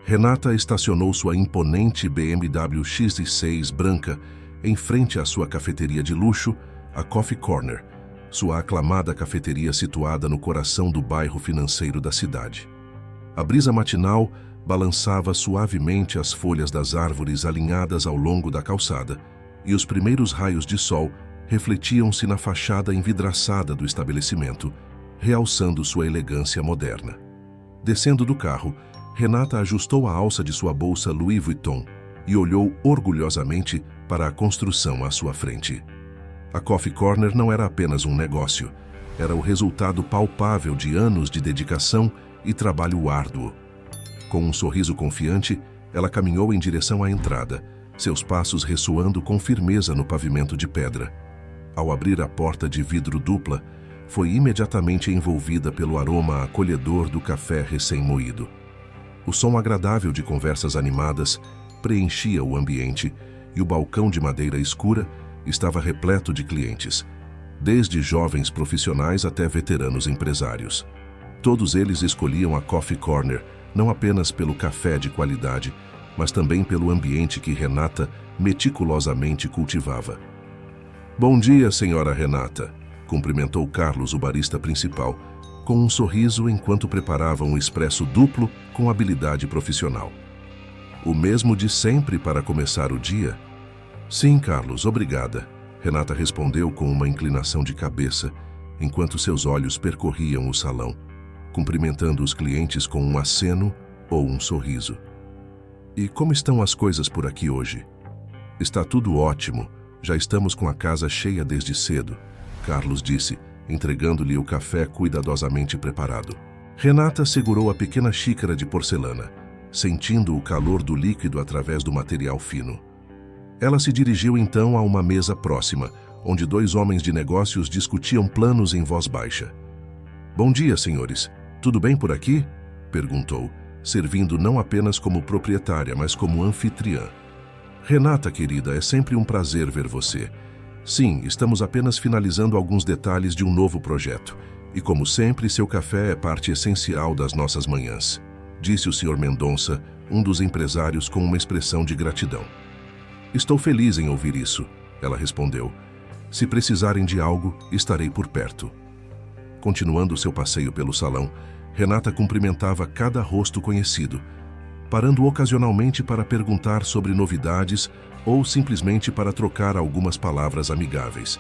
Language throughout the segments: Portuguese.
Renata estacionou sua imponente BMW X6 branca em frente à sua cafeteria de luxo, a Coffee Corner, sua aclamada cafeteria situada no coração do bairro financeiro da cidade. A brisa matinal balançava suavemente as folhas das árvores alinhadas ao longo da calçada, e os primeiros raios de sol refletiam-se na fachada envidraçada do estabelecimento, realçando sua elegância moderna. Descendo do carro, Renata ajustou a alça de sua bolsa Louis Vuitton e olhou orgulhosamente para a construção à sua frente. A Coffee Corner não era apenas um negócio, era o resultado palpável de anos de dedicação e trabalho árduo. Com um sorriso confiante, ela caminhou em direção à entrada, seus passos ressoando com firmeza no pavimento de pedra. Ao abrir a porta de vidro dupla, foi imediatamente envolvida pelo aroma acolhedor do café recém-moído. O som agradável de conversas animadas preenchia o ambiente e o balcão de madeira escura estava repleto de clientes, desde jovens profissionais até veteranos empresários. Todos eles escolhiam a Coffee Corner não apenas pelo café de qualidade, mas também pelo ambiente que Renata meticulosamente cultivava. "Bom dia, senhora Renata", cumprimentou Carlos, o barista principal, com um sorriso enquanto preparava um expresso duplo com habilidade profissional. "O mesmo de sempre para começar o dia?" "Sim, Carlos, obrigada", Renata respondeu com uma inclinação de cabeça, enquanto seus olhos percorriam o salão, cumprimentando os clientes com um aceno ou um sorriso. "E como estão as coisas por aqui hoje?" "Está tudo ótimo, já estamos com a casa cheia desde cedo", Carlos disse, entregando-lhe o café cuidadosamente preparado. Renata segurou a pequena xícara de porcelana, sentindo o calor do líquido através do material fino. Ela se dirigiu então a uma mesa próxima, onde dois homens de negócios discutiam planos em voz baixa. "Bom dia, senhores. Tudo bem por aqui?" perguntou, servindo não apenas como proprietária, mas como anfitriã. "Renata, querida, é sempre um prazer ver você. Sim, estamos apenas finalizando alguns detalhes de um novo projeto. E, como sempre, seu café é parte essencial das nossas manhãs", disse o Sr. Mendonça, um dos empresários, com uma expressão de gratidão. "Estou feliz em ouvir isso", ela respondeu. "Se precisarem de algo, estarei por perto." Continuando seu passeio pelo salão, Renata cumprimentava cada rosto conhecido, parando ocasionalmente para perguntar sobre novidades ou simplesmente para trocar algumas palavras amigáveis.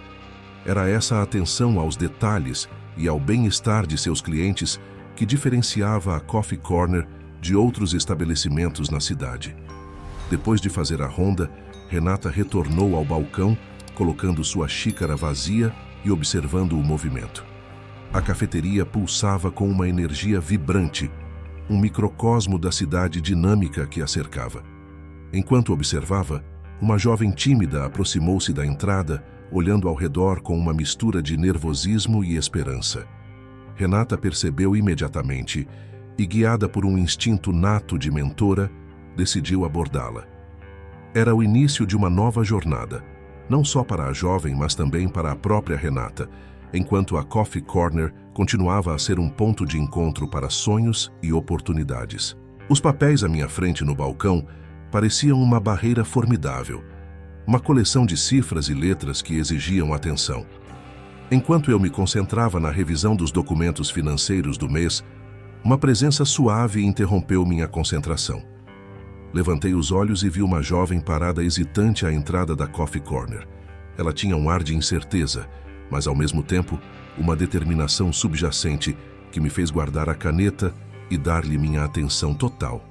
Era essa a atenção aos detalhes e ao bem-estar de seus clientes que diferenciava a Coffee Corner de outros estabelecimentos na cidade. Depois de fazer a ronda, Renata retornou ao balcão, colocando sua xícara vazia e observando o movimento. A cafeteria pulsava com uma energia vibrante, um microcosmo da cidade dinâmica que a cercava. Enquanto observava, uma jovem tímida aproximou-se da entrada, olhando ao redor com uma mistura de nervosismo e esperança. Renata percebeu imediatamente e, guiada por um instinto nato de mentora, decidiu abordá-la. Era o início de uma nova jornada, não só para a jovem, mas também para a própria Renata, enquanto a Coffee Corner continuava a ser um ponto de encontro para sonhos e oportunidades. Os papéis à minha frente no balcão pareciam uma barreira formidável, uma coleção de cifras e letras que exigiam atenção. Enquanto eu me concentrava na revisão dos documentos financeiros do mês, uma presença suave interrompeu minha concentração. Levantei os olhos e vi uma jovem parada hesitante à entrada da Coffee Corner. Ela tinha um ar de incerteza, mas ao mesmo tempo uma determinação subjacente que me fez guardar a caneta e dar-lhe minha atenção total.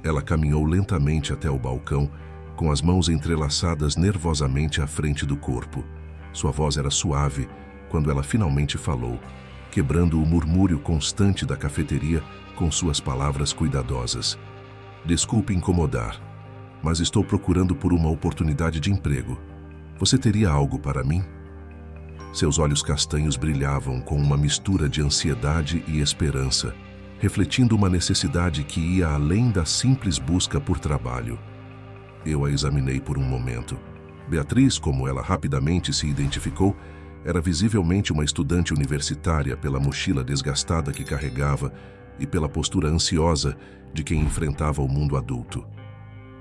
Ela caminhou lentamente até o balcão, com as mãos entrelaçadas nervosamente à frente do corpo. Sua voz era suave quando ela finalmente falou, quebrando o murmúrio constante da cafeteria com suas palavras cuidadosas. "Desculpe incomodar, mas estou procurando por uma oportunidade de emprego. Você teria algo para mim?" Seus olhos castanhos brilhavam com uma mistura de ansiedade e esperança, refletindo uma necessidade que ia além da simples busca por trabalho. Eu a examinei por um momento. Beatriz, como ela rapidamente se identificou, era visivelmente uma estudante universitária pela mochila desgastada que carregava e pela postura ansiosa de quem enfrentava o mundo adulto.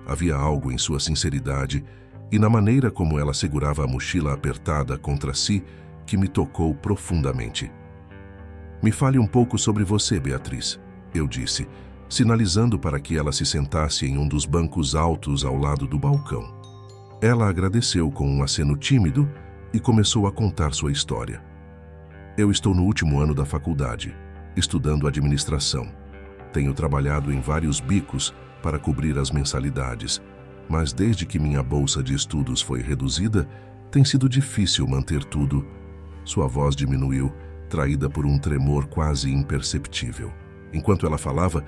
Havia algo em sua sinceridade e na maneira como ela segurava a mochila apertada contra si que me tocou profundamente. "Me fale um pouco sobre você, Beatriz", eu disse, sinalizando para que ela se sentasse em um dos bancos altos ao lado do balcão. Ela agradeceu com um aceno tímido e começou a contar sua história. "Eu estou no último ano da faculdade, estudando administração. Tenho trabalhado em vários bicos para cobrir as mensalidades, mas desde que minha bolsa de estudos foi reduzida, tem sido difícil manter tudo." Sua voz diminuiu, traída por um tremor quase imperceptível. Enquanto ela falava,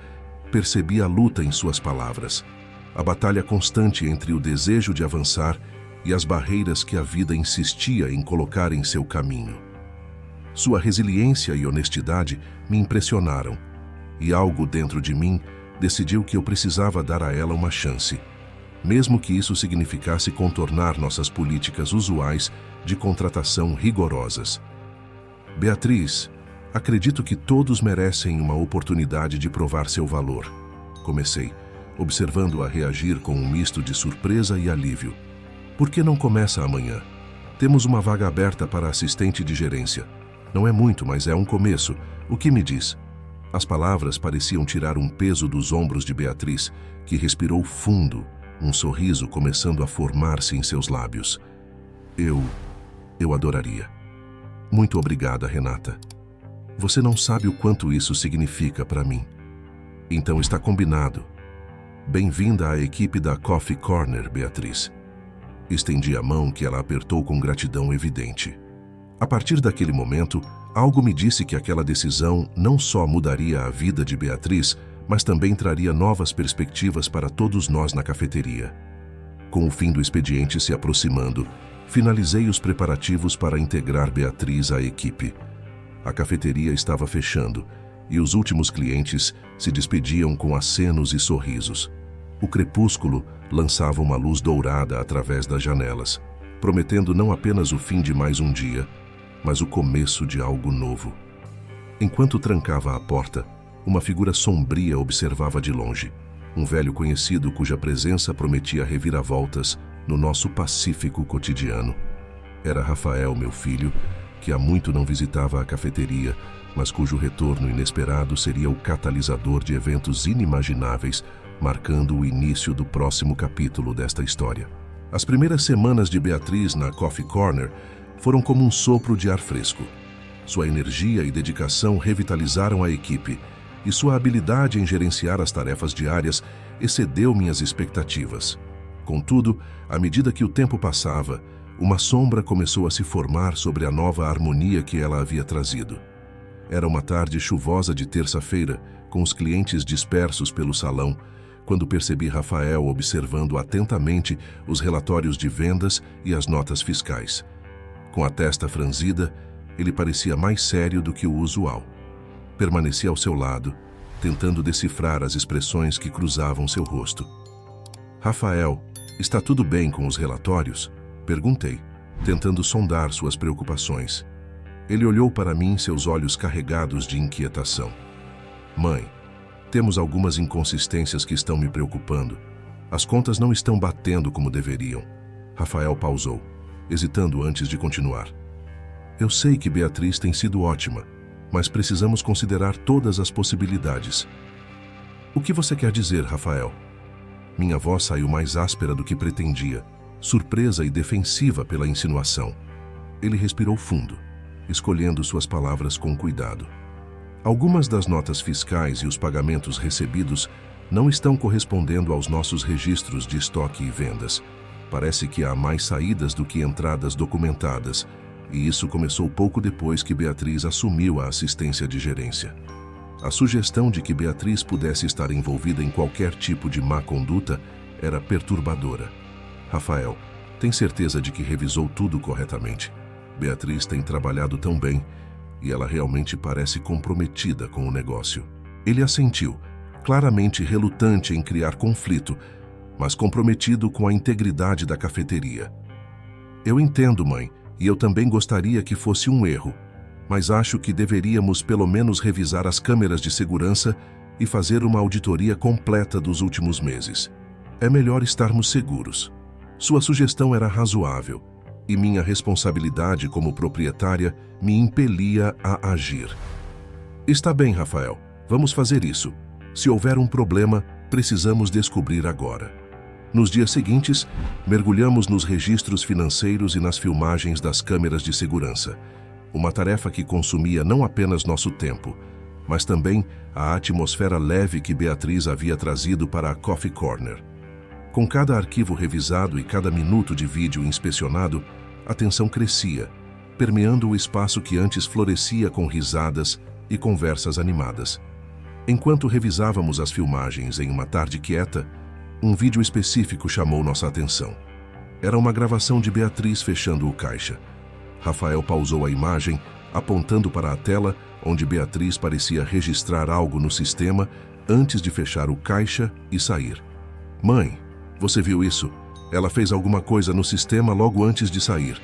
percebi a luta em suas palavras, a batalha constante entre o desejo de avançar e as barreiras que a vida insistia em colocar em seu caminho. Sua resiliência e honestidade me impressionaram, e algo dentro de mim decidiu que eu precisava dar a ela uma chance, mesmo que isso significasse contornar nossas políticas usuais de contratação rigorosas. "Beatriz, acredito que todos merecem uma oportunidade de provar seu valor", comecei, observando-a reagir com um misto de surpresa e alívio. "Por que não começa amanhã? Temos uma vaga aberta para assistente de gerência. Não é muito, mas é um começo. O que me diz?" As palavras pareciam tirar um peso dos ombros de Beatriz, que respirou fundo, um sorriso começando a formar-se em seus lábios. Eu adoraria." "Muito obrigada, Renata. Você não sabe o quanto isso significa para mim." "Então está combinado. Bem-vinda à equipe da Coffee Corner, Beatriz." Estendi a mão que ela apertou com gratidão evidente. A partir daquele momento, algo me disse que aquela decisão não só mudaria a vida de Beatriz, mas também traria novas perspectivas para todos nós na cafeteria. Com o fim do expediente se aproximando, finalizei os preparativos para integrar Beatriz à equipe. A cafeteria estava fechando e os últimos clientes se despediam com acenos e sorrisos. O crepúsculo lançava uma luz dourada através das janelas, prometendo não apenas o fim de mais um dia, mas o começo de algo novo. Enquanto trancava a porta, uma figura sombria observava de longe, um velho conhecido cuja presença prometia reviravoltas no nosso pacífico cotidiano. Era Rafael, meu filho, que há muito não visitava a cafeteria, mas cujo retorno inesperado seria o catalisador de eventos inimagináveis, marcando o início do próximo capítulo desta história. As primeiras semanas de Beatriz na Coffee Corner foram como um sopro de ar fresco. Sua energia e dedicação revitalizaram a equipe, e sua habilidade em gerenciar as tarefas diárias excedeu minhas expectativas. Contudo, à medida que o tempo passava, uma sombra começou a se formar sobre a nova harmonia que ela havia trazido. Era uma tarde chuvosa de terça-feira, com os clientes dispersos pelo salão, quando percebi Rafael observando atentamente os relatórios de vendas e as notas fiscais. Com a testa franzida, ele parecia mais sério do que o usual. Permaneci ao seu lado, tentando decifrar as expressões que cruzavam seu rosto. "Rafael, está tudo bem com os relatórios?" perguntei, tentando sondar suas preocupações. Ele olhou para mim, seus olhos carregados de inquietação. "Mãe, temos algumas inconsistências que estão me preocupando. As contas não estão batendo como deveriam." Rafael pausou, hesitando antes de continuar. "Eu sei que Beatriz tem sido ótima, mas precisamos considerar todas as possibilidades." "O que você quer dizer, Rafael?" Minha voz saiu mais áspera do que pretendia, surpresa e defensiva pela insinuação. Ele respirou fundo, escolhendo suas palavras com cuidado. "Algumas das notas fiscais e os pagamentos recebidos não estão correspondendo aos nossos registros de estoque e vendas. Parece que há mais saídas do que entradas documentadas, e isso começou pouco depois que Beatriz assumiu a assistência de gerência." A sugestão de que Beatriz pudesse estar envolvida em qualquer tipo de má conduta era perturbadora. "Rafael, tem certeza de que revisou tudo corretamente? Beatriz tem trabalhado tão bem e ela realmente parece comprometida com o negócio." Ele assentiu, claramente relutante em criar conflito, mas comprometido com a integridade da cafeteria. "Eu entendo, mãe, e eu também gostaria que fosse um erro, mas acho que deveríamos pelo menos revisar as câmeras de segurança e fazer uma auditoria completa dos últimos meses. É melhor estarmos seguros. Sua sugestão era razoável, e minha responsabilidade como proprietária me impelia a agir. Está bem, Rafael, vamos fazer isso. Se houver um problema, precisamos descobrir agora. Nos dias seguintes, mergulhamos nos registros financeiros e nas filmagens das câmeras de segurança. Uma tarefa que consumia não apenas nosso tempo, mas também a atmosfera leve que Beatriz havia trazido para a Coffee Corner. Com cada arquivo revisado e cada minuto de vídeo inspecionado, a tensão crescia, permeando o espaço que antes florescia com risadas e conversas animadas. Enquanto revisávamos as filmagens em uma tarde quieta, um vídeo específico chamou nossa atenção. Era uma gravação de Beatriz fechando o caixa. Rafael pausou a imagem, apontando para a tela onde Beatriz parecia registrar algo no sistema antes de fechar o caixa e sair. Mãe, você viu isso? Ela fez alguma coisa no sistema logo antes de sair.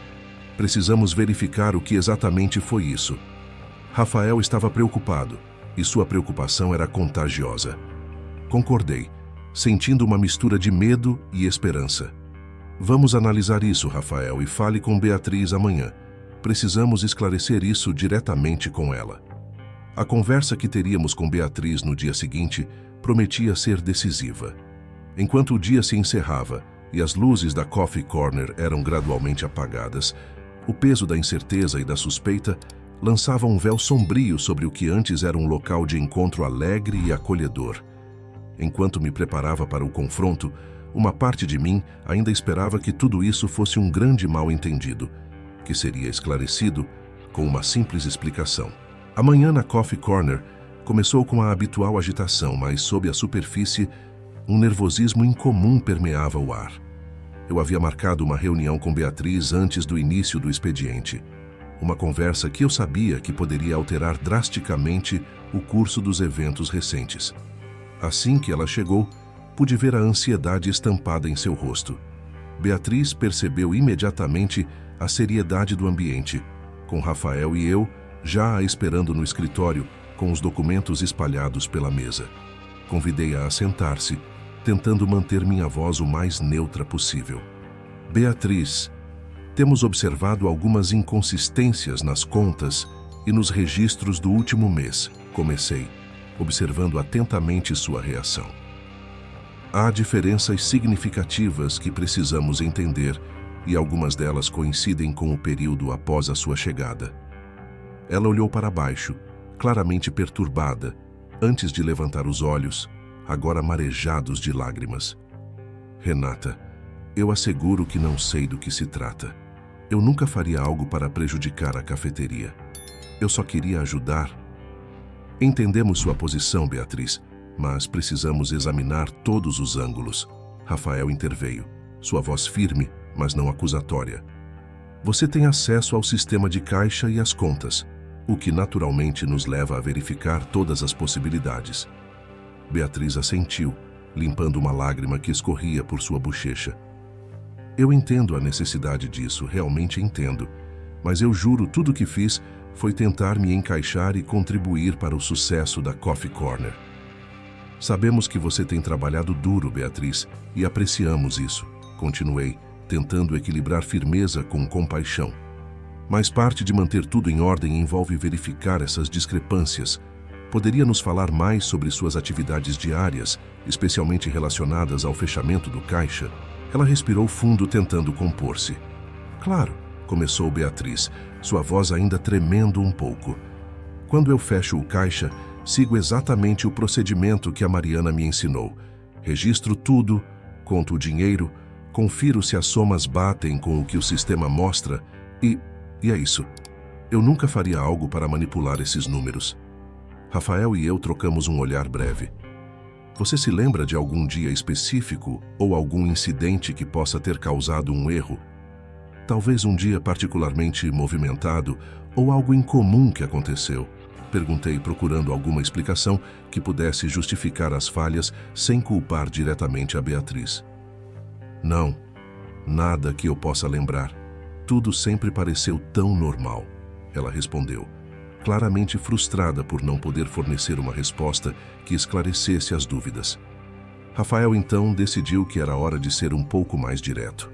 Precisamos verificar o que exatamente foi isso. Rafael estava preocupado, e sua preocupação era contagiosa. Concordei, sentindo uma mistura de medo e esperança. Vamos analisar isso, Rafael, e fale com Beatriz amanhã. Precisamos esclarecer isso diretamente com ela. A conversa que teríamos com Beatriz no dia seguinte prometia ser decisiva. Enquanto o dia se encerrava e as luzes da Coffee Corner eram gradualmente apagadas, o peso da incerteza e da suspeita lançava um véu sombrio sobre o que antes era um local de encontro alegre e acolhedor. Enquanto me preparava para o confronto, uma parte de mim ainda esperava que tudo isso fosse um grande mal-entendido, que seria esclarecido com uma simples explicação. A manhã na Coffee Corner começou com a habitual agitação, mas sob a superfície, um nervosismo incomum permeava o ar. Eu havia marcado uma reunião com Beatriz antes do início do expediente. Uma conversa que eu sabia que poderia alterar drasticamente o curso dos eventos recentes. Assim que ela chegou, pude ver a ansiedade estampada em seu rosto. Beatriz percebeu imediatamente a seriedade do ambiente, com Rafael e eu já a esperando no escritório, com os documentos espalhados pela mesa. Convidei-a a sentar-se, tentando manter minha voz o mais neutra possível. Beatriz, temos observado algumas inconsistências nas contas e nos registros do último mês, comecei, observando atentamente sua reação. Há diferenças significativas que precisamos entender e algumas delas coincidem com o período após a sua chegada. Ela olhou para baixo, claramente perturbada, antes de levantar os olhos, agora marejados de lágrimas. Renata, eu asseguro que não sei do que se trata. Eu nunca faria algo para prejudicar a cafeteria. Eu só queria ajudar. Entendemos sua posição, Beatriz, mas precisamos examinar todos os ângulos. Rafael interveio, sua voz firme, mas não acusatória. Você tem acesso ao sistema de caixa e às contas, o que naturalmente nos leva a verificar todas as possibilidades. Beatriz assentiu, limpando uma lágrima que escorria por sua bochecha. Eu entendo a necessidade disso, realmente entendo, mas eu juro tudo o que fiz foi tentar me encaixar e contribuir para o sucesso da Coffee Corner. Sabemos que você tem trabalhado duro, Beatriz, e apreciamos isso, continuei, tentando equilibrar firmeza com compaixão. Mas parte de manter tudo em ordem envolve verificar essas discrepâncias. Poderia nos falar mais sobre suas atividades diárias, especialmente relacionadas ao fechamento do caixa? Ela respirou fundo, tentando compor-se. Claro, começou Beatriz, sua voz ainda tremendo um pouco. Quando eu fecho o caixa, sigo exatamente o procedimento que a Mariana me ensinou. Registro tudo, conto o dinheiro, confiro se as somas batem com o que o sistema mostra e é isso. Eu nunca faria algo para manipular esses números. Rafael e eu trocamos um olhar breve. Você se lembra de algum dia específico ou algum incidente que possa ter causado um erro? Talvez um dia particularmente movimentado ou algo incomum que aconteceu. Perguntei, procurando alguma explicação que pudesse justificar as falhas sem culpar diretamente a Beatriz. Não, nada que eu possa lembrar. Tudo sempre pareceu tão normal, ela respondeu, claramente frustrada por não poder fornecer uma resposta que esclarecesse as dúvidas. Rafael então decidiu que era hora de ser um pouco mais direto.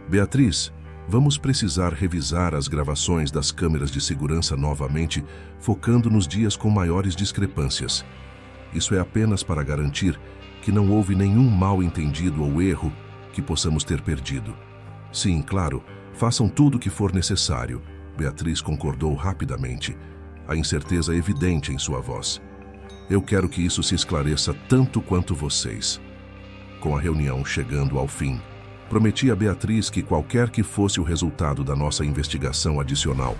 Beatriz, vamos precisar revisar as gravações das câmeras de segurança novamente, focando nos dias com maiores discrepâncias. Isso é apenas para garantir que não houve nenhum mal-entendido ou erro que possamos ter perdido. Sim, claro, façam tudo o que for necessário. Beatriz concordou rapidamente, a incerteza evidente em sua voz. Eu quero que isso se esclareça tanto quanto vocês. Com a reunião chegando ao fim, prometi a Beatriz que qualquer que fosse o resultado da nossa investigação adicional,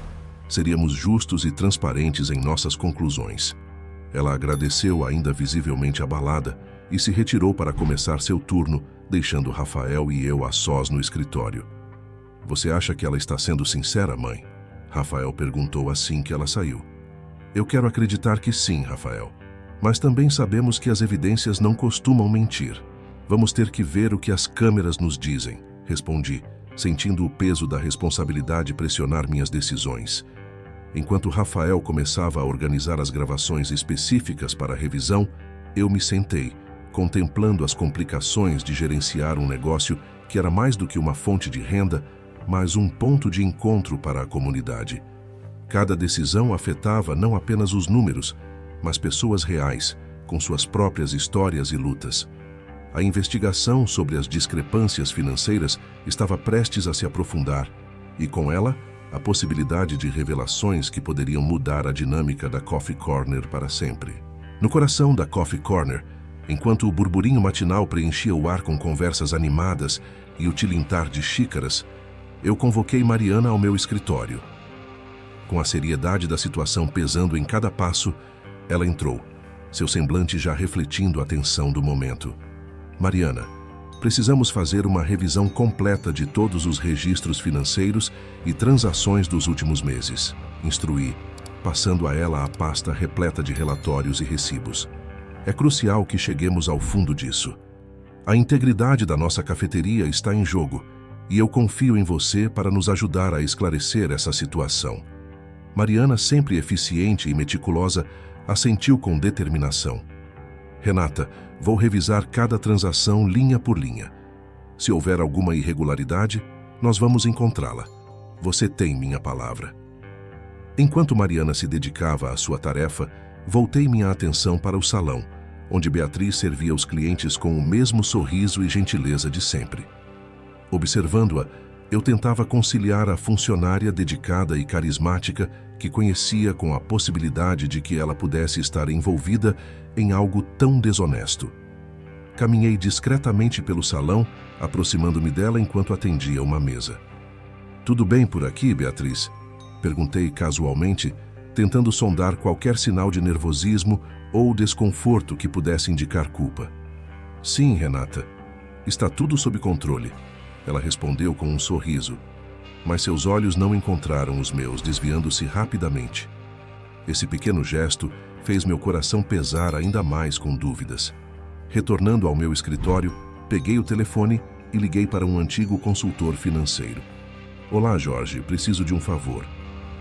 seríamos justos e transparentes em nossas conclusões. Ela agradeceu, ainda visivelmente abalada, e se retirou para começar seu turno, deixando Rafael e eu a sós no escritório. Você acha que ela está sendo sincera, mãe? Rafael perguntou assim que ela saiu. Eu quero acreditar que sim, Rafael. Mas também sabemos que as evidências não costumam mentir. Vamos ter que ver o que as câmeras nos dizem, respondi, sentindo o peso da responsabilidade pressionar minhas decisões. Enquanto Rafael começava a organizar as gravações específicas para a revisão, eu me sentei, contemplando as complicações de gerenciar um negócio que era mais do que uma fonte de renda, mas um ponto de encontro para a comunidade. Cada decisão afetava não apenas os números, mas pessoas reais, com suas próprias histórias e lutas. A investigação sobre as discrepâncias financeiras estava prestes a se aprofundar, e com ela, a possibilidade de revelações que poderiam mudar a dinâmica da Coffee Corner para sempre. No coração da Coffee Corner, enquanto o burburinho matinal preenchia o ar com conversas animadas e o tilintar de xícaras, eu convoquei Mariana ao meu escritório. Com a seriedade da situação pesando em cada passo, ela entrou, seu semblante já refletindo a tensão do momento. Mariana, precisamos fazer uma revisão completa de todos os registros financeiros e transações dos últimos meses, instruí, passando a ela a pasta repleta de relatórios e recibos. É crucial que cheguemos ao fundo disso. A integridade da nossa cafeteria está em jogo, e eu confio em você para nos ajudar a esclarecer essa situação. Mariana, sempre eficiente e meticulosa, assentiu com determinação. Renata, vou revisar cada transação linha por linha. Se houver alguma irregularidade, nós vamos encontrá-la. Você tem minha palavra. Enquanto Mariana se dedicava à sua tarefa, voltei minha atenção para o salão, onde Beatriz servia os clientes com o mesmo sorriso e gentileza de sempre. Observando-a, eu tentava conciliar a funcionária dedicada e carismática que conhecia com a possibilidade de que ela pudesse estar envolvida em algo tão desonesto. Caminhei discretamente pelo salão, aproximando-me dela enquanto atendia uma mesa. Tudo bem por aqui, Beatriz? Perguntei casualmente, tentando sondar qualquer sinal de nervosismo ou desconforto que pudesse indicar culpa. Sim, Renata. Está tudo sob controle. Ela respondeu com um sorriso, mas seus olhos não encontraram os meus, desviando-se rapidamente. Esse pequeno gesto fez meu coração pesar ainda mais com dúvidas. Retornando ao meu escritório, peguei o telefone e liguei para um antigo consultor financeiro. Olá, Jorge, preciso de um favor.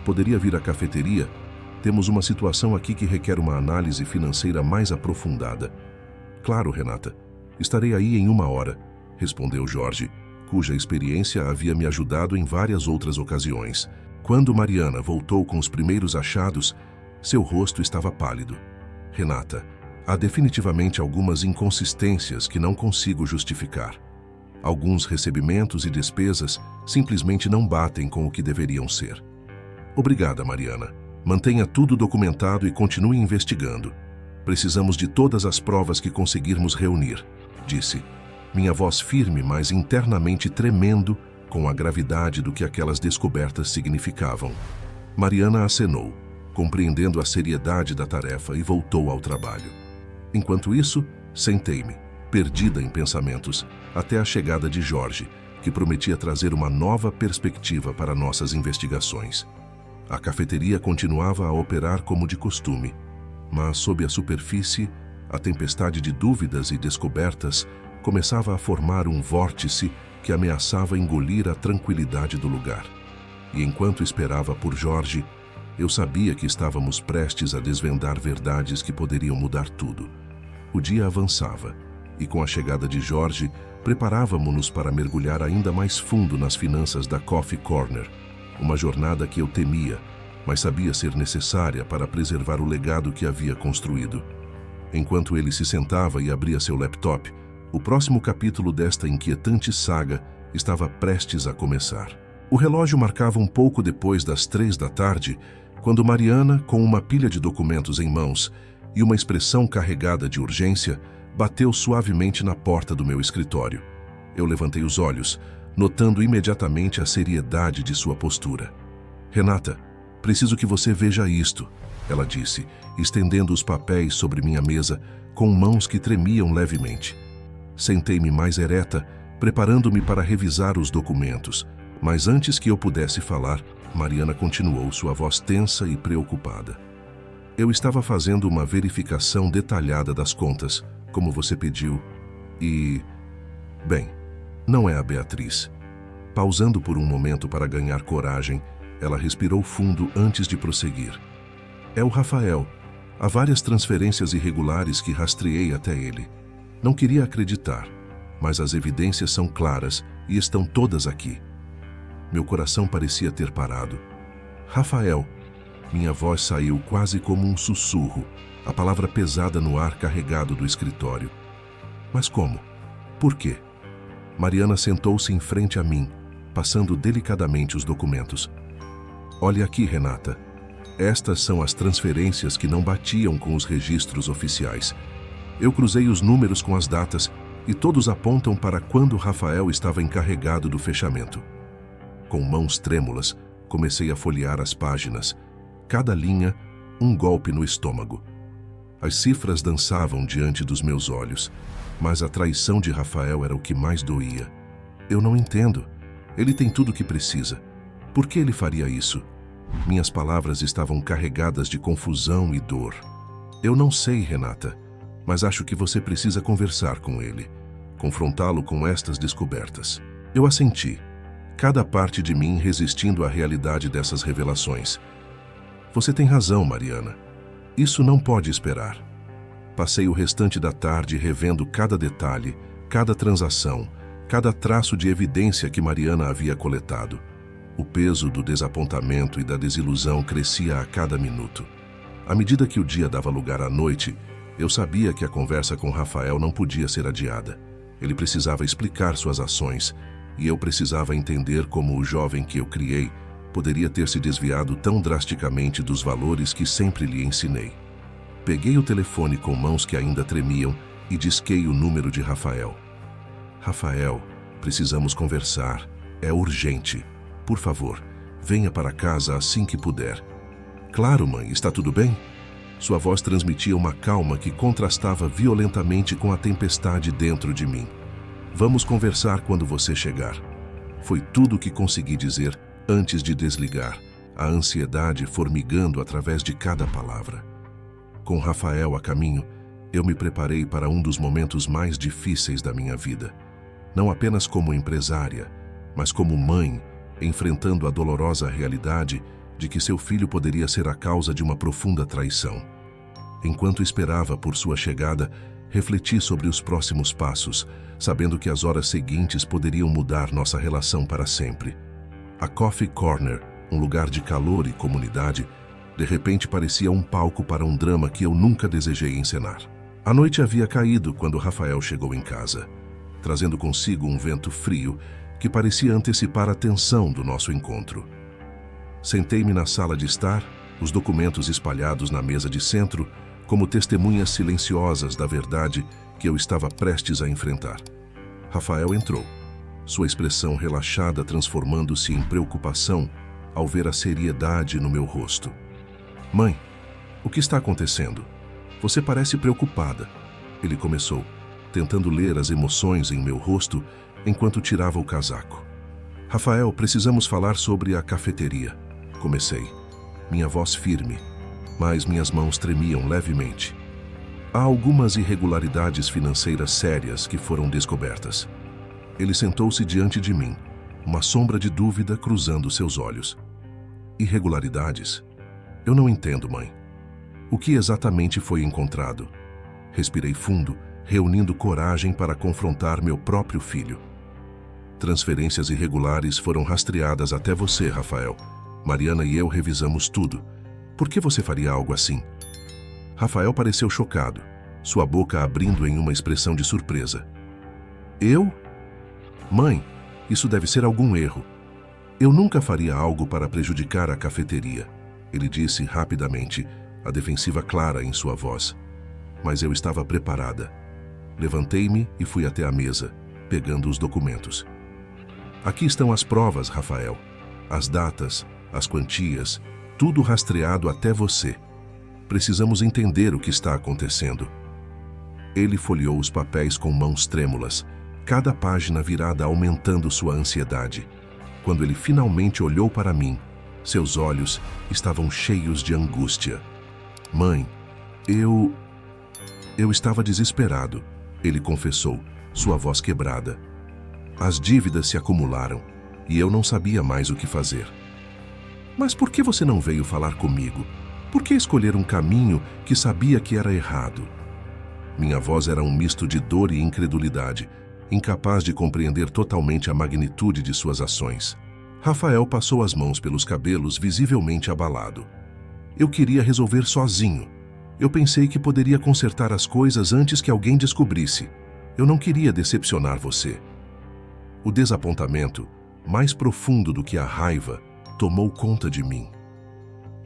Poderia vir à cafeteria? Temos uma situação aqui que requer uma análise financeira mais aprofundada. Claro, Renata. Estarei aí em 1 hora, respondeu Jorge, cuja experiência havia me ajudado em várias outras ocasiões. Quando Mariana voltou com os primeiros achados, seu rosto estava pálido. Renata, há definitivamente algumas inconsistências que não consigo justificar. Alguns recebimentos e despesas simplesmente não batem com o que deveriam ser. Obrigada, Mariana. Mantenha tudo documentado e continue investigando. Precisamos de todas as provas que conseguirmos reunir, disse. Minha voz firme, mas internamente tremendo com a gravidade do que aquelas descobertas significavam. Mariana acenou, compreendendo a seriedade da tarefa, e voltou ao trabalho. Enquanto isso, sentei-me, perdida em pensamentos, até a chegada de Jorge, que prometia trazer uma nova perspectiva para nossas investigações. A cafeteria continuava a operar como de costume, mas sob a superfície, a tempestade de dúvidas e descobertas começava a formar um vórtice que ameaçava engolir a tranquilidade do lugar. E enquanto esperava por Jorge, Eu sabia que estávamos prestes a desvendar verdades que poderiam mudar tudo. O dia avançava, e com a chegada de Jorge, preparávamos-nos para mergulhar ainda mais fundo nas finanças da Coffee Corner, uma jornada que eu temia, mas sabia ser necessária para preservar o legado que havia construído. Enquanto ele se sentava e abria seu laptop, o próximo capítulo desta inquietante saga estava prestes a começar. O relógio marcava um pouco depois das 3 da tarde, quando Mariana, com uma pilha de documentos em mãos e uma expressão carregada de urgência, bateu suavemente na porta do meu escritório. Eu levantei os olhos, notando imediatamente a seriedade de sua postura. "Renata, preciso que você veja isto", ela disse, estendendo os papéis sobre minha mesa com mãos que tremiam levemente. Sentei-me mais ereta, preparando-me para revisar os documentos, mas antes que eu pudesse falar, Mariana continuou, sua voz tensa e preocupada. "Eu estava fazendo uma verificação detalhada das contas, como você pediu, e... bem, não é a Beatriz." Pausando por um momento para ganhar coragem, ela respirou fundo antes de prosseguir. "É o Rafael. Há várias transferências irregulares que rastreei até ele. Não queria acreditar, mas as evidências são claras e estão todas aqui." Meu coração parecia ter parado. "Rafael." Minha voz saiu quase como um sussurro, a palavra pesada no ar carregado do escritório. "Mas como? Por quê?" Mariana sentou-se em frente a mim, passando delicadamente os documentos. "Olhe aqui, Renata. Estas são as transferências que não batiam com os registros oficiais. Eu cruzei os números com as datas e todos apontam para quando Rafael estava encarregado do fechamento." Com mãos trêmulas, comecei a folhear as páginas. Cada linha, um golpe no estômago. As cifras dançavam diante dos meus olhos, mas a traição de Rafael era o que mais doía. "Eu não entendo. Ele tem tudo o que precisa. Por que ele faria isso?" Minhas palavras estavam carregadas de confusão e dor. "Eu não sei, Renata, mas acho que você precisa conversar com ele, confrontá-lo com estas descobertas." Eu assenti, cada parte de mim resistindo à realidade dessas revelações. "Você tem razão, Mariana. Isso não pode esperar." Passei o restante da tarde revendo cada detalhe, cada transação, cada traço de evidência que Mariana havia coletado. O peso do desapontamento e da desilusão crescia a cada minuto. À medida que o dia dava lugar à noite, eu sabia que a conversa com Rafael não podia ser adiada. Ele precisava explicar suas ações, e eu precisava entender como o jovem que eu criei poderia ter se desviado tão drasticamente dos valores que sempre lhe ensinei. Peguei o telefone com mãos que ainda tremiam e disquei o número de Rafael. "Rafael, precisamos conversar. É urgente. Por favor, venha para casa assim que puder." "Claro, mãe, está tudo bem?" Sua voz transmitia uma calma que contrastava violentamente com a tempestade dentro de mim. "Vamos conversar quando você chegar." Foi tudo o que consegui dizer antes de desligar, a ansiedade formigando através de cada palavra. Com Rafael a caminho, eu me preparei para um dos momentos mais difíceis da minha vida. Não apenas como empresária, mas como mãe, enfrentando a dolorosa realidade de que seu filho poderia ser a causa de uma profunda traição. Enquanto esperava por sua chegada, refleti sobre os próximos passos, sabendo que as horas seguintes poderiam mudar nossa relação para sempre. A Coffee Corner, um lugar de calor e comunidade, de repente parecia um palco para um drama que eu nunca desejei encenar. A noite havia caído quando Rafael chegou em casa, trazendo consigo um vento frio que parecia antecipar a tensão do nosso encontro. Sentei-me na sala de estar, os documentos espalhados na mesa de centro, como testemunhas silenciosas da verdade que eu estava prestes a enfrentar. Rafael entrou, sua expressão relaxada transformando-se em preocupação ao ver a seriedade no meu rosto. "Mãe, o que está acontecendo? Você parece preocupada." Ele começou, tentando ler as emoções em meu rosto enquanto tirava o casaco. "Rafael, precisamos falar sobre a cafeteria." Comecei, minha voz firme, mas minhas mãos tremiam levemente. "Há algumas irregularidades financeiras sérias que foram descobertas." Ele sentou-se diante de mim, uma sombra de dúvida cruzando seus olhos. "Irregularidades? Eu não entendo, mãe. O que exatamente foi encontrado? Respirei fundo, reunindo coragem para confrontar meu próprio filho. Transferências irregulares foram rastreadas até você, Rafael. Mariana e eu revisamos tudo. Por que você faria algo assim? Rafael pareceu chocado, sua boca abrindo em uma expressão de surpresa. Eu? Mãe, isso deve ser algum erro. Eu nunca faria algo para prejudicar a cafeteria, ele disse rapidamente, a defensiva clara em sua voz. Mas eu estava preparada. Levantei-me e fui até a mesa, pegando os documentos. Aqui estão as provas, Rafael. As datas, as quantias, tudo rastreado até você. Precisamos entender o que está acontecendo. Ele folheou os papéis com mãos trêmulas, cada página virada aumentando sua ansiedade. Quando ele finalmente olhou para mim, seus olhos estavam cheios de angústia. Mãe, eu estava desesperado, ele confessou, sua voz quebrada. As dívidas se acumularam e eu não sabia mais o que fazer. Mas por que você não veio falar comigo? Por que escolher um caminho que sabia que era errado? Minha voz era um misto de dor e incredulidade, incapaz de compreender totalmente a magnitude de suas ações. Rafael passou as mãos pelos cabelos, visivelmente abalado. Eu queria resolver sozinho. Eu pensei que poderia consertar as coisas antes que alguém descobrisse. Eu não queria decepcionar você. O desapontamento, mais profundo do que a raiva, tomou conta de mim.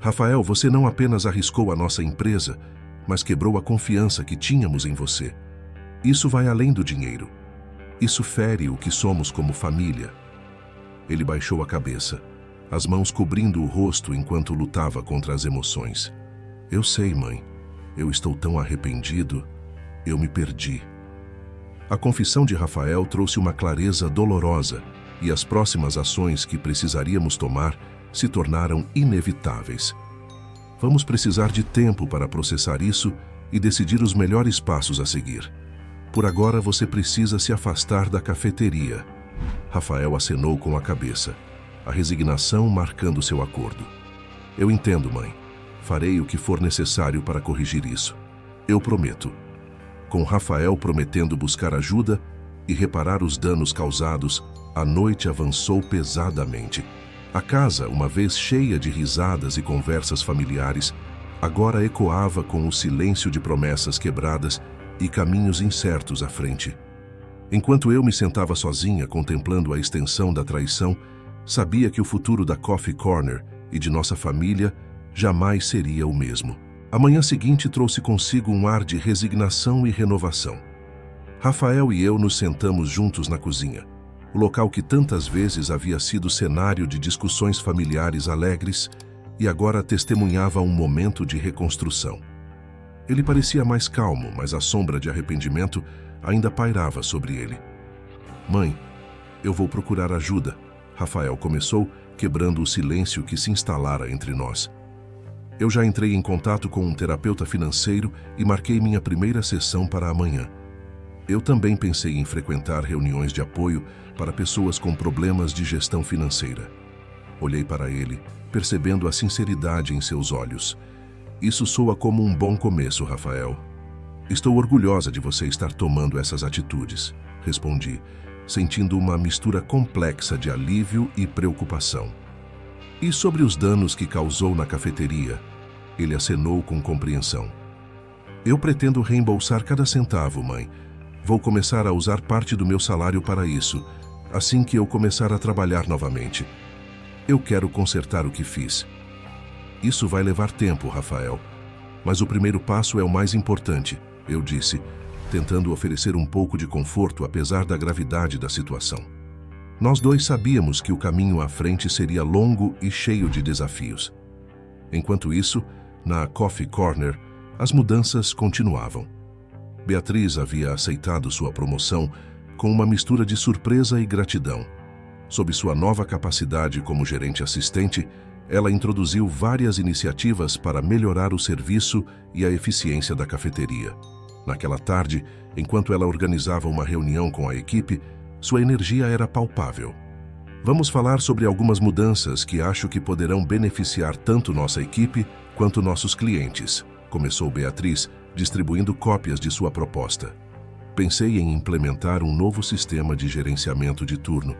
Rafael, você não apenas arriscou a nossa empresa, mas quebrou a confiança que tínhamos em você. Isso vai além do dinheiro. Isso fere o que somos como família. Ele baixou a cabeça, as mãos cobrindo o rosto enquanto lutava contra as emoções. Eu sei, mãe. Eu estou tão arrependido. Eu me perdi. A confissão de Rafael trouxe uma clareza dolorosa e as próximas ações que precisaríamos tomar se tornaram inevitáveis. Vamos precisar de tempo para processar isso e decidir os melhores passos a seguir. Por agora você precisa se afastar da cafeteria. Rafael acenou com a cabeça, a resignação marcando seu acordo. Eu entendo, mãe. Farei o que for necessário para corrigir isso. Eu prometo. Com Rafael prometendo buscar ajuda e reparar os danos causados, a noite avançou pesadamente. A casa, uma vez cheia de risadas e conversas familiares, agora ecoava com o silêncio de promessas quebradas e caminhos incertos à frente. Enquanto eu me sentava sozinha contemplando a extensão da traição, sabia que o futuro da Coffee Corner e de nossa família jamais seria o mesmo. A manhã seguinte trouxe consigo um ar de resignação e renovação. Rafael e eu nos sentamos juntos na cozinha, o local que tantas vezes havia sido cenário de discussões familiares alegres e agora testemunhava um momento de reconstrução. Ele parecia mais calmo, mas a sombra de arrependimento ainda pairava sobre ele. Mãe, eu vou procurar ajuda, Rafael começou, quebrando o silêncio que se instalara entre nós. Eu já entrei em contato com um terapeuta financeiro e marquei minha primeira sessão para amanhã. Eu também pensei em frequentar reuniões de apoio para pessoas com problemas de gestão financeira. Olhei para ele, percebendo a sinceridade em seus olhos. Isso soa como um bom começo, Rafael. Estou orgulhosa de você estar tomando essas atitudes, respondi, sentindo uma mistura complexa de alívio e preocupação. E sobre os danos que causou na cafeteria? Ele acenou com compreensão. Eu pretendo reembolsar cada centavo, mãe. Vou começar a usar parte do meu salário para isso, assim que eu começar a trabalhar novamente. Eu quero consertar o que fiz. Isso vai levar tempo, Rafael. Mas o primeiro passo é o mais importante, eu disse, tentando oferecer um pouco de conforto apesar da gravidade da situação. Nós dois sabíamos que o caminho à frente seria longo e cheio de desafios. Enquanto isso, na Coffee Corner, as mudanças continuavam. Beatriz havia aceitado sua promoção com uma mistura de surpresa e gratidão. Sob sua nova capacidade como gerente assistente, ela introduziu várias iniciativas para melhorar o serviço e a eficiência da cafeteria. Naquela tarde, enquanto ela organizava uma reunião com a equipe, sua energia era palpável. Vamos falar sobre algumas mudanças que acho que poderão beneficiar tanto nossa equipe quanto nossos clientes, começou Beatriz, distribuindo cópias de sua proposta. Pensei em implementar um novo sistema de gerenciamento de turno,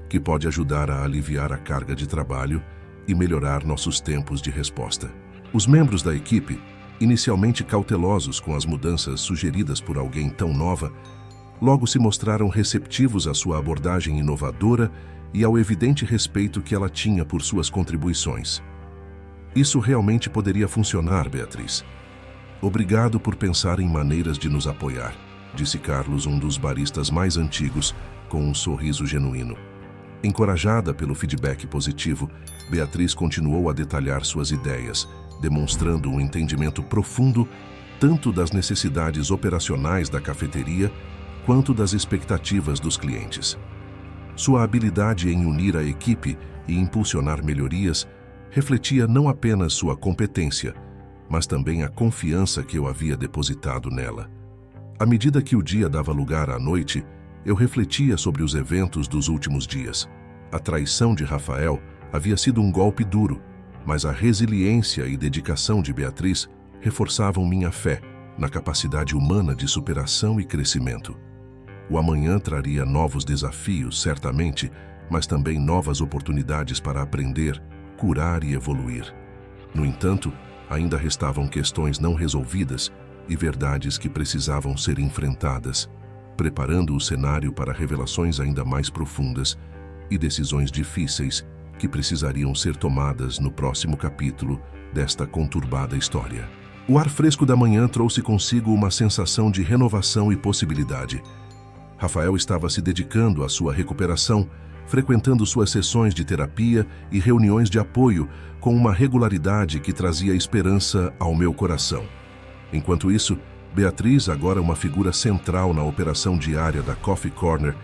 que pode ajudar a aliviar a carga de trabalho e melhorar nossos tempos de resposta. Os membros da equipe, inicialmente cautelosos com as mudanças sugeridas por alguém tão nova, logo se mostraram receptivos à sua abordagem inovadora e ao evidente respeito que ela tinha por suas contribuições. Isso realmente poderia funcionar, Beatriz. Obrigado por pensar em maneiras de nos apoiar, disse Carlos, um dos baristas mais antigos, com um sorriso genuíno. Encorajada pelo feedback positivo, Beatriz continuou a detalhar suas ideias, demonstrando um entendimento profundo tanto das necessidades operacionais da cafeteria quanto das expectativas dos clientes. Sua habilidade em unir a equipe e impulsionar melhorias refletia não apenas sua competência, mas também a confiança que eu havia depositado nela. À medida que o dia dava lugar à noite, eu refletia sobre os eventos dos últimos dias. A traição de Rafael havia sido um golpe duro, mas a resiliência e dedicação de Beatriz reforçavam minha fé na capacidade humana de superação e crescimento. O amanhã traria novos desafios, certamente, mas também novas oportunidades para aprender, curar e evoluir. No entanto, ainda restavam questões não resolvidas e verdades que precisavam ser enfrentadas, preparando o cenário para revelações ainda mais profundas e decisões difíceis que precisariam ser tomadas no próximo capítulo desta conturbada história. O ar fresco da manhã trouxe consigo uma sensação de renovação e possibilidade. Rafael estava se dedicando à sua recuperação, frequentando suas sessões de terapia e reuniões de apoio com uma regularidade que trazia esperança ao meu coração. Enquanto isso, Beatriz, agora uma figura central na operação diária da Coffee Corner,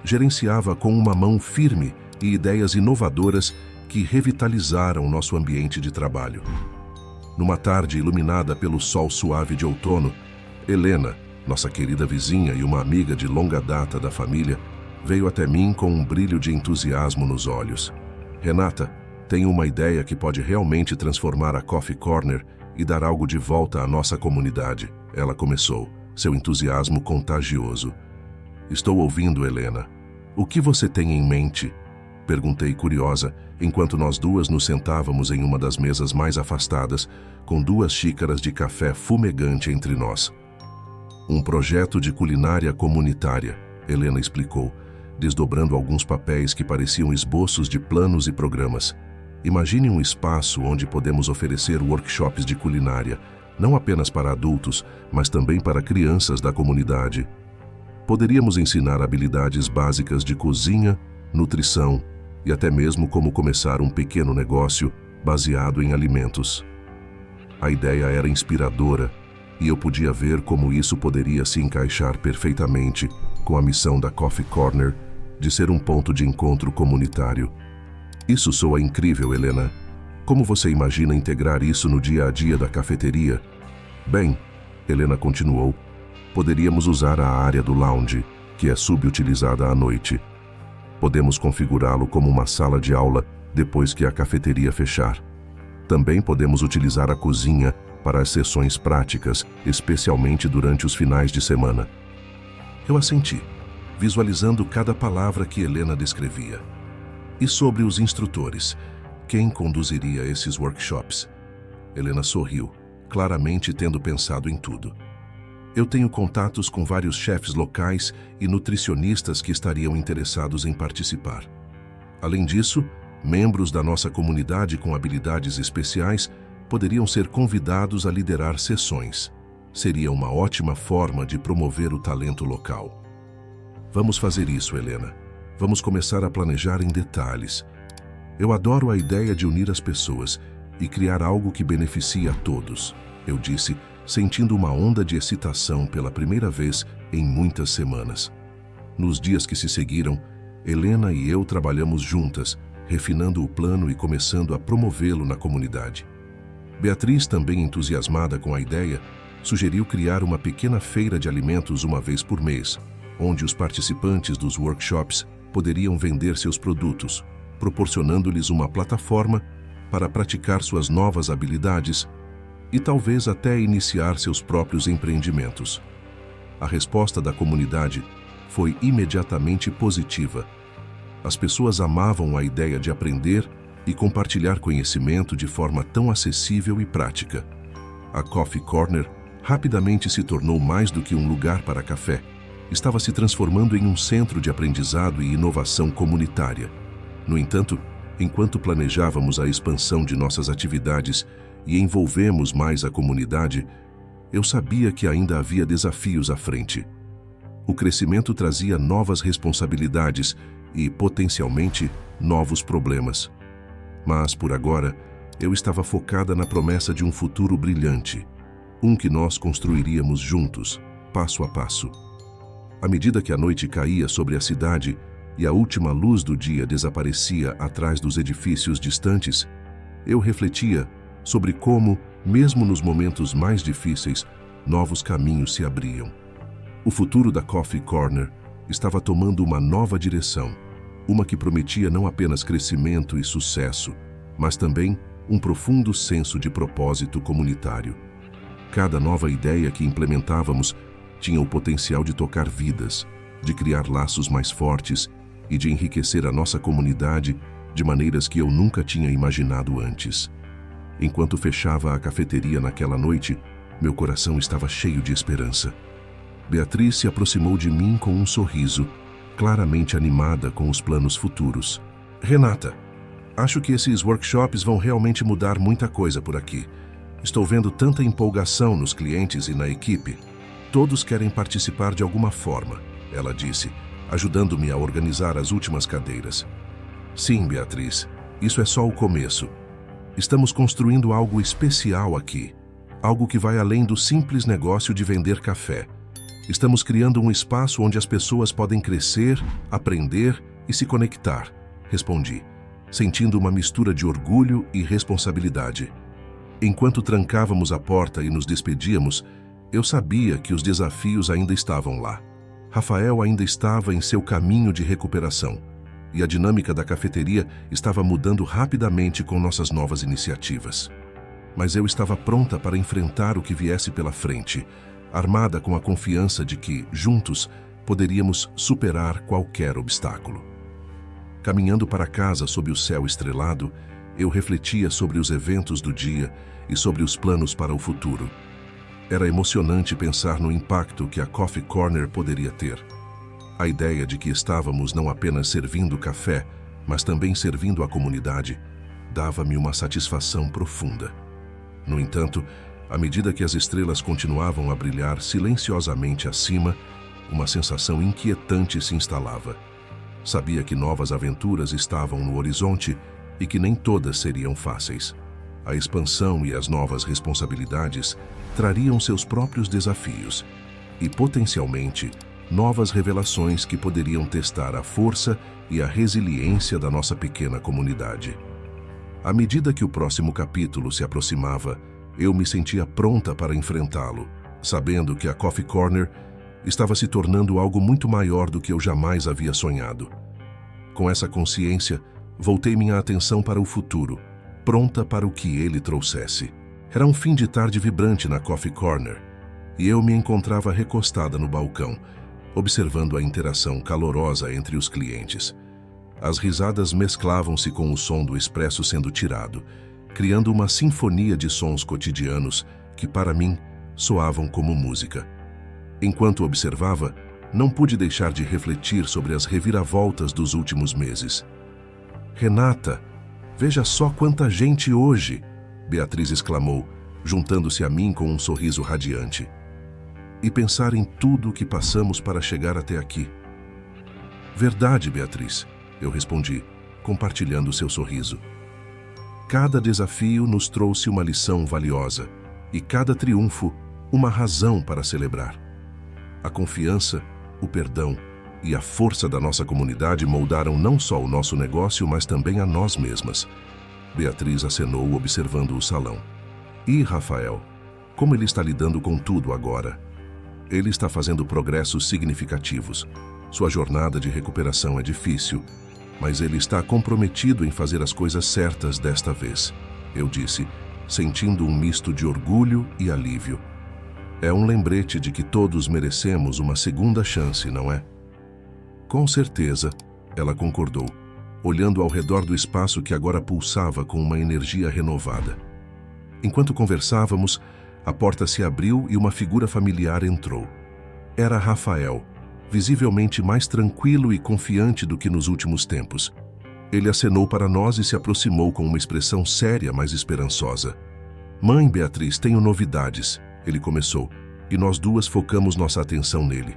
gerenciava com uma mão firme e ideias inovadoras que revitalizaram nosso ambiente de trabalho. Numa tarde iluminada pelo sol suave de outono, Helena, nossa querida vizinha e uma amiga de longa data da família, veio até mim com um brilho de entusiasmo nos olhos. Renata, tenho uma ideia que pode realmente transformar a Coffee Corner e dar algo de volta à nossa comunidade. Ela começou, seu entusiasmo contagioso. Estou ouvindo, Helena. O que você tem em mente? Perguntei curiosa, enquanto nós duas nos sentávamos em uma das mesas mais afastadas, com 2 xícaras de café fumegante entre nós. Um projeto de culinária comunitária, Helena explicou, desdobrando alguns papéis que pareciam esboços de planos e programas. Imagine um espaço onde podemos oferecer workshops de culinária, não apenas para adultos, mas também para crianças da comunidade. Poderíamos ensinar habilidades básicas de cozinha, nutrição e até mesmo como começar um pequeno negócio baseado em alimentos. A ideia era inspiradora e eu podia ver como isso poderia se encaixar perfeitamente com a missão da Coffee Corner de ser um ponto de encontro comunitário. Isso soa incrível, Helena. Como você imagina integrar isso no dia a dia da cafeteria? Bem, Helena continuou, poderíamos usar a área do lounge, que é subutilizada à noite. Podemos configurá-lo como uma sala de aula depois que a cafeteria fechar. Também podemos utilizar a cozinha para as sessões práticas, especialmente durante os finais de semana. Eu assenti, visualizando cada palavra que Helena descrevia. E sobre os instrutores, quem conduziria esses workshops? Helena sorriu, claramente tendo pensado em tudo. Eu tenho contatos com vários chefes locais e nutricionistas que estariam interessados em participar. Além disso, membros da nossa comunidade com habilidades especiais poderiam ser convidados a liderar sessões. Seria uma ótima forma de promover o talento local. Vamos fazer isso, Helena. Vamos começar a planejar em detalhes. Eu adoro a ideia de unir as pessoas e criar algo que beneficie a todos, eu disse, sentindo uma onda de excitação pela primeira vez em muitas semanas. Nos dias que se seguiram, Helena e eu trabalhamos juntas, refinando o plano e começando a promovê-lo na comunidade. Beatriz, também entusiasmada com a ideia, sugeriu criar uma pequena feira de alimentos uma vez por mês, onde os participantes dos workshops poderiam vender seus produtos, proporcionando-lhes uma plataforma para praticar suas novas habilidades e talvez até iniciar seus próprios empreendimentos. A resposta da comunidade foi imediatamente positiva. As pessoas amavam a ideia de aprender e compartilhar conhecimento de forma tão acessível e prática. A Coffee Corner rapidamente se tornou mais do que um lugar para café. Estava se transformando em um centro de aprendizado e inovação comunitária. No entanto, enquanto planejávamos a expansão de nossas atividades e envolvemos mais a comunidade, eu sabia que ainda havia desafios à frente. O crescimento trazia novas responsabilidades e, potencialmente, novos problemas. Mas, por agora, eu estava focada na promessa de um futuro brilhante, um que nós construiríamos juntos, passo a passo. À medida que a noite caía sobre a cidade e a última luz do dia desaparecia atrás dos edifícios distantes, eu refletia sobre como, mesmo nos momentos mais difíceis, novos caminhos se abriam. O futuro da Coffee Corner estava tomando uma nova direção, uma que prometia não apenas crescimento e sucesso, mas também um profundo senso de propósito comunitário. Cada nova ideia que implementávamos tinha o potencial de tocar vidas, de criar laços mais fortes e de enriquecer a nossa comunidade de maneiras que eu nunca tinha imaginado antes. Enquanto fechava a cafeteria naquela noite, meu coração estava cheio de esperança. Beatriz se aproximou de mim com um sorriso, claramente animada com os planos futuros. Renata, acho que esses workshops vão realmente mudar muita coisa por aqui. Estou vendo tanta empolgação nos clientes e na equipe. Todos querem participar de alguma forma, ela disse, ajudando-me a organizar as últimas cadeiras. Sim, Beatriz, isso é só o começo. Estamos construindo algo especial aqui, algo que vai além do simples negócio de vender café. Estamos criando um espaço onde as pessoas podem crescer, aprender e se conectar, respondi, sentindo uma mistura de orgulho e responsabilidade. Enquanto trancávamos a porta e nos despedíamos, eu sabia que os desafios ainda estavam lá. Rafael ainda estava em seu caminho de recuperação, e a dinâmica da cafeteria estava mudando rapidamente com nossas novas iniciativas. Mas eu estava pronta para enfrentar o que viesse pela frente, armada com a confiança de que, juntos, poderíamos superar qualquer obstáculo. Caminhando para casa sob o céu estrelado, eu refletia sobre os eventos do dia e sobre os planos para o futuro. Era emocionante pensar no impacto que a Coffee Corner poderia ter. A ideia de que estávamos não apenas servindo café, mas também servindo a comunidade, dava-me uma satisfação profunda. No entanto, à medida que as estrelas continuavam a brilhar silenciosamente acima, uma sensação inquietante se instalava. Sabia que novas aventuras estavam no horizonte e que nem todas seriam fáceis. A expansão e as novas responsabilidades trariam seus próprios desafios e, potencialmente, novas revelações que poderiam testar a força e a resiliência da nossa pequena comunidade. À medida que o próximo capítulo se aproximava, eu me sentia pronta para enfrentá-lo, sabendo que a Coffee Corner estava se tornando algo muito maior do que eu jamais havia sonhado. Com essa consciência, voltei minha atenção para o futuro, pronta para o que ele trouxesse. Era um fim de tarde vibrante na Coffee Corner, e eu me encontrava recostada no balcão, observando a interação calorosa entre os clientes. As risadas mesclavam-se com o som do expresso sendo tirado, criando uma sinfonia de sons cotidianos que, para mim, soavam como música. Enquanto observava, não pude deixar de refletir sobre as reviravoltas dos últimos meses. Renata, veja só quanta gente hoje! Beatriz exclamou, juntando-se a mim com um sorriso radiante. E pensar em tudo o que passamos para chegar até aqui. Verdade, Beatriz, eu respondi, compartilhando seu sorriso. Cada desafio nos trouxe uma lição valiosa e cada triunfo uma razão para celebrar. A confiança, o perdão e a força da nossa comunidade moldaram não só o nosso negócio, mas também a nós mesmas. Beatriz acenou observando o salão. E Rafael, como ele está lidando com tudo agora? Ele está fazendo progressos significativos. Sua jornada de recuperação é difícil, mas ele está comprometido em fazer as coisas certas desta vez, eu disse, sentindo um misto de orgulho e alívio. É um lembrete de que todos merecemos uma segunda chance, não é? Com certeza, ela concordou, olhando ao redor do espaço que agora pulsava com uma energia renovada. Enquanto conversávamos, a porta se abriu e uma figura familiar entrou. Era Rafael, visivelmente mais tranquilo e confiante do que nos últimos tempos. Ele acenou para nós e se aproximou com uma expressão séria, mas esperançosa. "Mãe Beatriz, tenho novidades", ele começou, e nós duas focamos nossa atenção nele.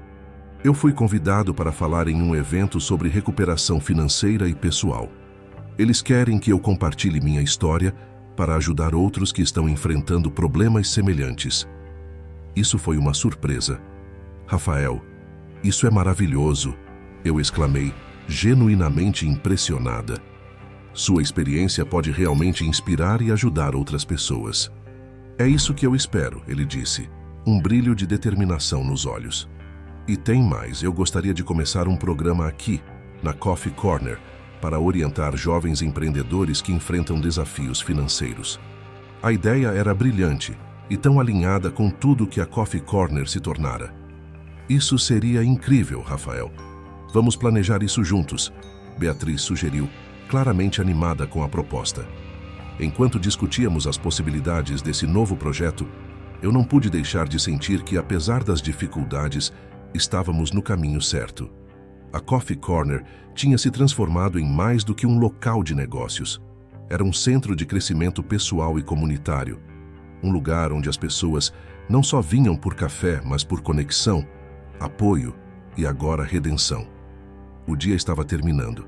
"Eu fui convidado para falar em um evento sobre recuperação financeira e pessoal. Eles querem que eu compartilhe minha história para ajudar outros que estão enfrentando problemas semelhantes." Isso foi uma surpresa. "Rafael, isso é maravilhoso", eu exclamei, genuinamente impressionada. "Sua experiência pode realmente inspirar e ajudar outras pessoas." "É isso que eu espero", ele disse, um brilho de determinação nos olhos. "E tem mais, eu gostaria de começar um programa aqui, na Coffee Corner, para orientar jovens empreendedores que enfrentam desafios financeiros." A ideia era brilhante e tão alinhada com tudo que a Coffee Corner se tornara. "Isso seria incrível, Rafael. Vamos planejar isso juntos", Beatriz sugeriu, claramente animada com a proposta. Enquanto discutíamos as possibilidades desse novo projeto, eu não pude deixar de sentir que, apesar das dificuldades, estávamos no caminho certo. A Coffee Corner tinha se transformado em mais do que um local de negócios. Era um centro de crescimento pessoal e comunitário. Um lugar onde as pessoas não só vinham por café, mas por conexão, apoio e agora redenção. O dia estava terminando,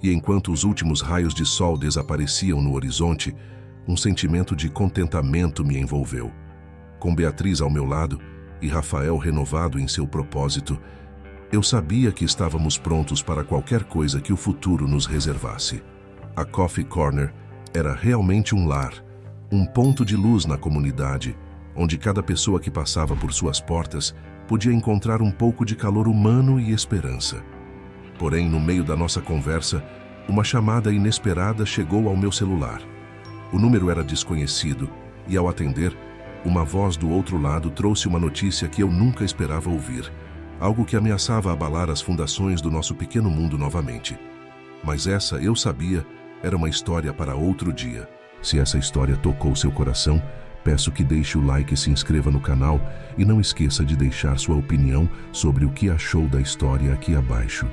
e enquanto os últimos raios de sol desapareciam no horizonte, um sentimento de contentamento me envolveu. Com Beatriz ao meu lado e Rafael renovado em seu propósito, eu sabia que estávamos prontos para qualquer coisa que o futuro nos reservasse. A Coffee Corner era realmente um lar, um ponto de luz na comunidade, onde cada pessoa que passava por suas portas podia encontrar um pouco de calor humano e esperança. Porém, no meio da nossa conversa, uma chamada inesperada chegou ao meu celular. O número era desconhecido e, ao atender, uma voz do outro lado trouxe uma notícia que eu nunca esperava ouvir, algo que ameaçava abalar as fundações do nosso pequeno mundo novamente. Mas essa, eu sabia, era uma história para outro dia. Se essa história tocou seu coração, peço que deixe o like e se inscreva no canal e não esqueça de deixar sua opinião sobre o que achou da história aqui abaixo.